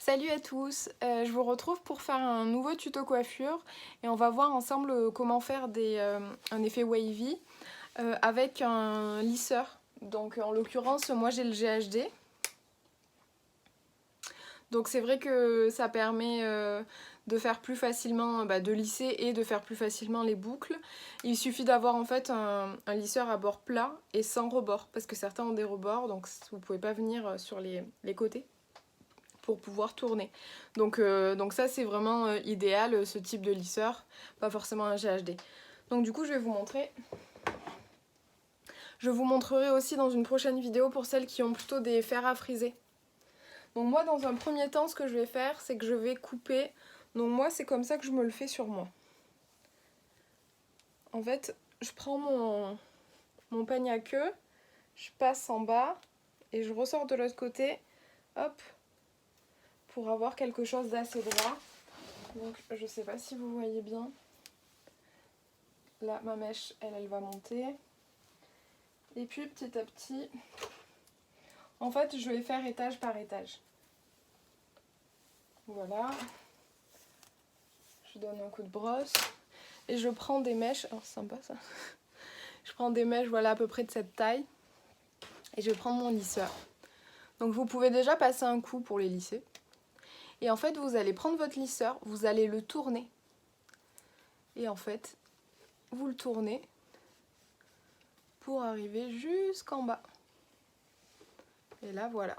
Salut à tous, je vous retrouve pour faire un nouveau tuto coiffure et on va voir ensemble comment faire un effet wavy avec un lisseur. Donc en l'occurrence moi j'ai le GHD. Donc c'est vrai que ça permet de faire plus facilement, de lisser et de faire plus facilement les boucles. Il suffit d'avoir en fait un lisseur à bord plat et sans rebord parce que certains ont des rebords donc vous pouvez pas venir sur les côtés pour pouvoir tourner. Donc ça c'est vraiment idéal ce type de lisseur, pas forcément un GHD. Donc du coup je vais vous montrer. Je vous montrerai aussi dans une prochaine vidéo pour celles qui ont plutôt des fers à friser. Donc moi dans un premier temps ce que je vais faire c'est que je vais couper. Donc moi c'est comme ça que je me le fais sur moi. En fait je prends mon peigne à queue, je passe en bas et je ressors de l'autre côté, hop, pour avoir quelque chose d'assez droit. Donc je sais pas si vous voyez bien. Là ma mèche elle va monter. Et puis petit à petit, en fait je vais faire étage par étage. Voilà. Je donne un coup de brosse. Et je prends des mèches. Alors c'est sympa ça. Je prends des mèches voilà à peu près de cette taille. Et je prends mon lisseur. Donc vous pouvez déjà passer un coup pour les lisser. Et en fait vous allez prendre votre lisseur, vous allez le tourner. Et en fait vous le tournez pour arriver jusqu'en bas. Et là voilà.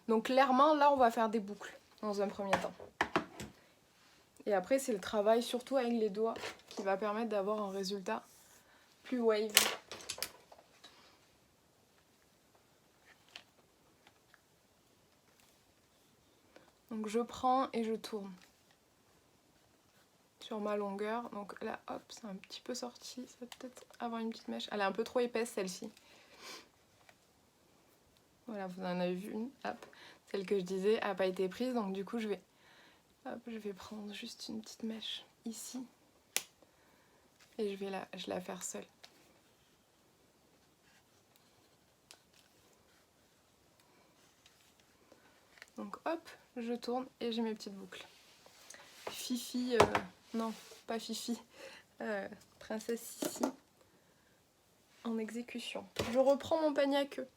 Donc clairement là on va faire des boucles dans un premier temps. Et après c'est le travail surtout avec les doigts qui va permettre d'avoir un résultat plus wavy. Donc je prends et je tourne sur ma longueur. Donc là hop c'est un petit peu sorti, ça va peut-être avoir une petite mèche. Elle est un peu trop épaisse celle-ci. Voilà vous en avez vu une, hop. Celle que je disais n'a pas été prise donc du coup je vais prendre juste une petite mèche ici. Et je la faire seule. Donc hop, je tourne et j'ai mes petites boucles. Fifi, non, pas Fifi, Princesse Sissi en exécution. Je reprends mon panier à queue.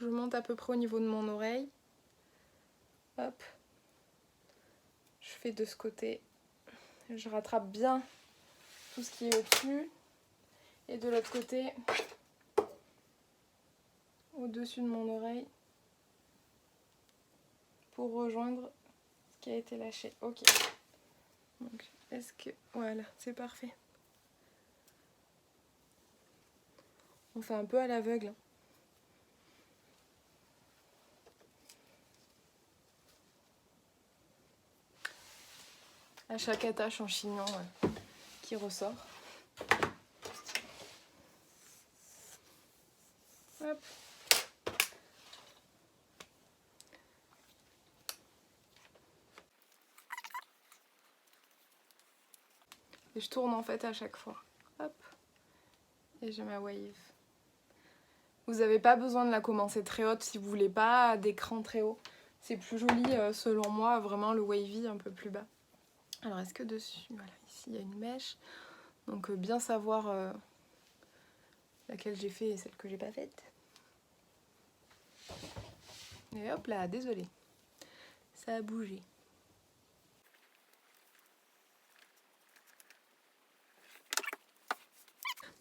Je monte à peu près au niveau de mon oreille. Hop. Je fais de ce côté. Je rattrape bien tout ce qui est au-dessus. Et de l'autre côté, au-dessus de mon oreille, pour rejoindre ce qui a été lâché. Ok. Donc, est-ce que... Voilà, c'est parfait. On fait un peu à l'aveugle. À chaque attache en chignon qui ressort. Hop. Et je tourne en fait à chaque fois. Hop. Et j'ai ma wave. Vous n'avez pas besoin de la commencer très haute si vous voulez pas d'écran très haut. C'est plus joli selon moi, vraiment le wavy un peu plus bas. Alors est-ce que dessus, voilà, ici il y a une mèche. Donc bien savoir laquelle j'ai fait et celle que j'ai pas faite. Et hop là, désolée. Ça a bougé.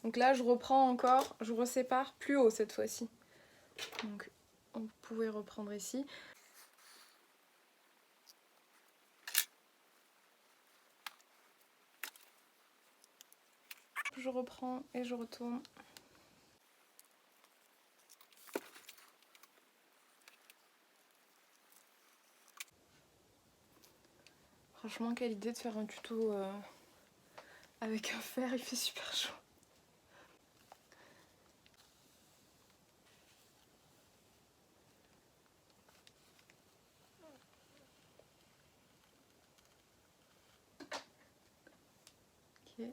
Donc là je reprends encore, je resépare plus haut cette fois-ci. Donc vous pouvez reprendre ici. Je reprends et je retourne. Franchement, quelle idée de faire un tuto avec un fer, il fait super chaud. Ok.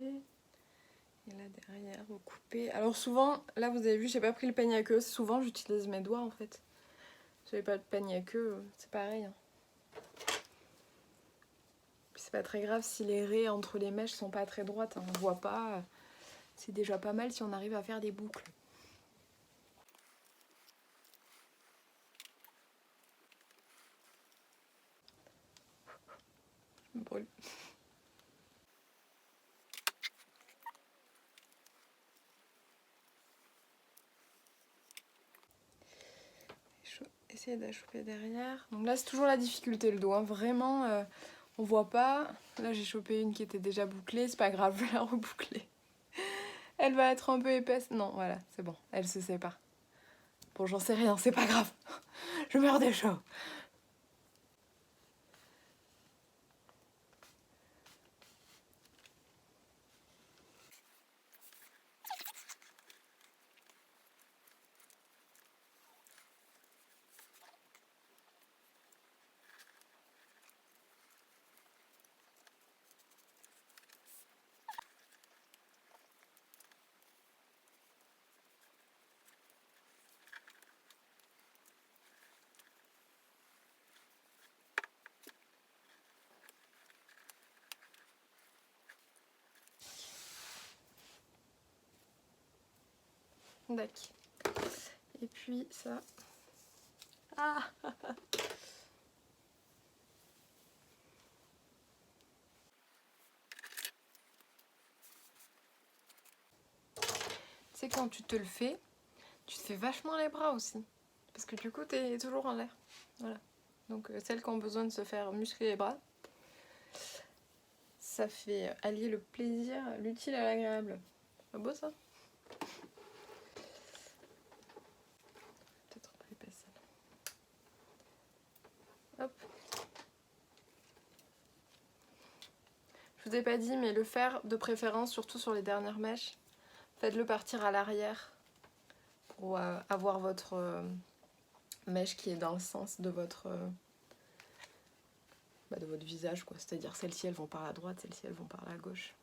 Et là derrière, vous coupez. Alors souvent, là vous avez vu, j'ai pas pris le peigne à queue. Souvent j'utilise mes doigts en fait. Si j'avais pas de peigne à queue, c'est pareil. Hein. C'est pas très grave si les raies entre les mèches sont pas très droites. Hein. On voit pas. C'est déjà pas mal si on arrive à faire des boucles. Je me brûle. Essayer d'achoper derrière. Donc là c'est toujours la difficulté le dos. Hein. Vraiment, on voit pas. Là j'ai chopé une qui était déjà bouclée. C'est pas grave, je vais la reboucler. Elle va être un peu épaisse. Non, voilà, c'est bon. Elle se sépare. Bon, j'en sais rien, c'est pas grave. Je meurs de chaud. D'accord. Et puis ça. Ah. Tu sais, quand tu te le fais, tu te fais vachement les bras aussi. Parce que du coup, t'es toujours en l'air. Voilà. Donc, celles qui ont besoin de se faire muscler les bras, ça fait allier le plaisir, l'utile à l'agréable. Pas beau ça? Peut-être pas épaisse. Hop. Je vous ai pas dit, mais le faire de préférence, surtout sur les dernières mèches, faites-le partir à l'arrière pour avoir votre mèche qui est dans le sens de votre visage, quoi. C'est-à-dire celles-ci elles vont par la droite, celles-ci elles vont par la gauche.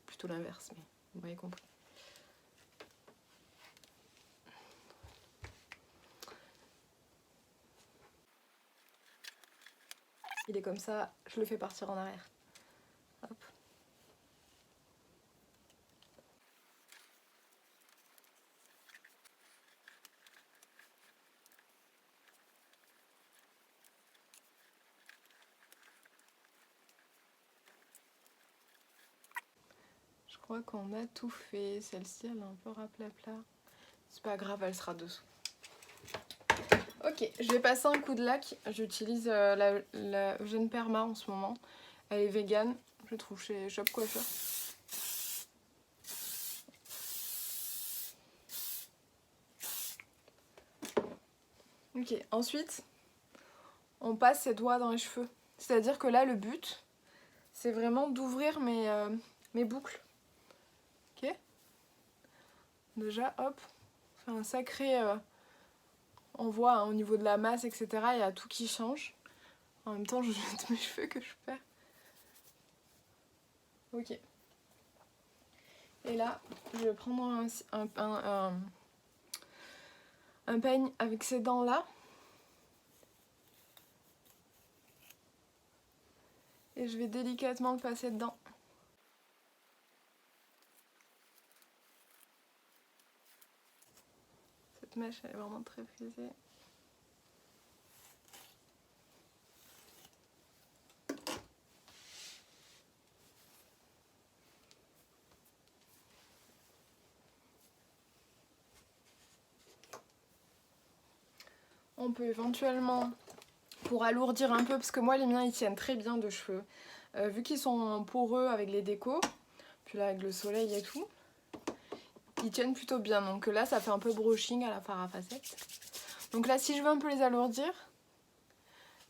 Plutôt l'inverse, mais vous m'avez compris. Il est comme ça, je le fais partir en arrière. Hop. Je crois qu'on a tout fait. Celle-ci, elle est un peu raplapla. C'est pas grave, elle sera dessous. Ok, je vais passer un coup de lac. J'utilise la Eugène Perma en ce moment. Elle est vegan, je trouve chez Shop Coiffeur. Ok, ensuite, on passe ses doigts dans les cheveux. C'est-à-dire que là, le but, c'est vraiment d'ouvrir mes boucles. Ok. Déjà, hop, on fait un sacré... on voit hein, au niveau de la masse, etc., il y a tout qui change. En même temps, je jette mes cheveux que je perds. Ok. Et là, je vais prendre un peigne avec ces dents-là. Et je vais délicatement le passer dedans. Cette mèche, elle est vraiment très frisée. On peut éventuellement, pour alourdir un peu, parce que moi les miens ils tiennent très bien de cheveux, vu qu'ils sont poreux avec les décos, puis là avec le soleil et tout, ils tiennent plutôt bien. Donc là ça fait un peu brushing à la fard à facettes. Donc là si je veux un peu les alourdir,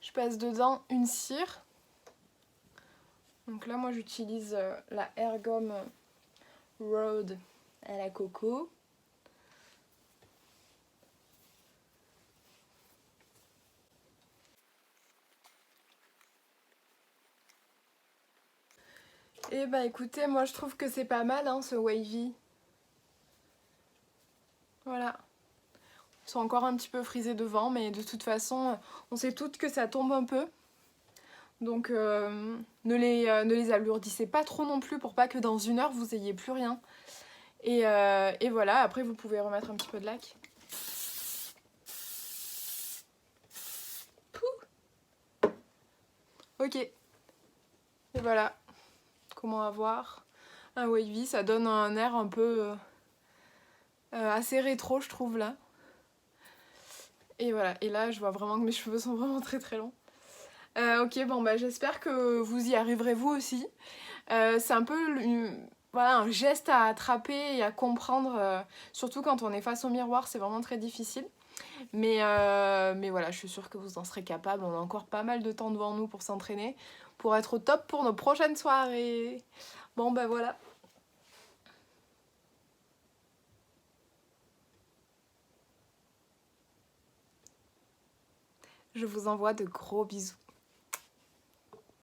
je passe dedans une cire. Donc là moi j'utilise la Ergom Road à la coco. Et bah écoutez, moi je trouve que c'est pas mal hein, ce wavy. Voilà. Ils sont encore un petit peu frisés devant, mais de toute façon, on sait toutes que ça tombe un peu. Donc ne les alourdissez pas trop non plus pour pas que dans 1 heure vous ayez plus rien. Et voilà, après vous pouvez remettre un petit peu de lac. Pouh. Ok. Et voilà comment avoir un wavy. Ça donne un air un peu assez rétro je trouve là. Et voilà, et là je vois vraiment que mes cheveux sont vraiment très très longs. Ok, bon bah j'espère que vous y arriverez vous aussi. C'est un peu voilà, un geste à attraper et à comprendre, surtout quand on est face au miroir, c'est vraiment très difficile. Mais voilà, je suis sûre que vous en serez capable. On a encore pas mal de temps devant nous pour s'entraîner, pour être au top pour nos prochaines soirées. Bon bah voilà. Je vous envoie de gros bisous.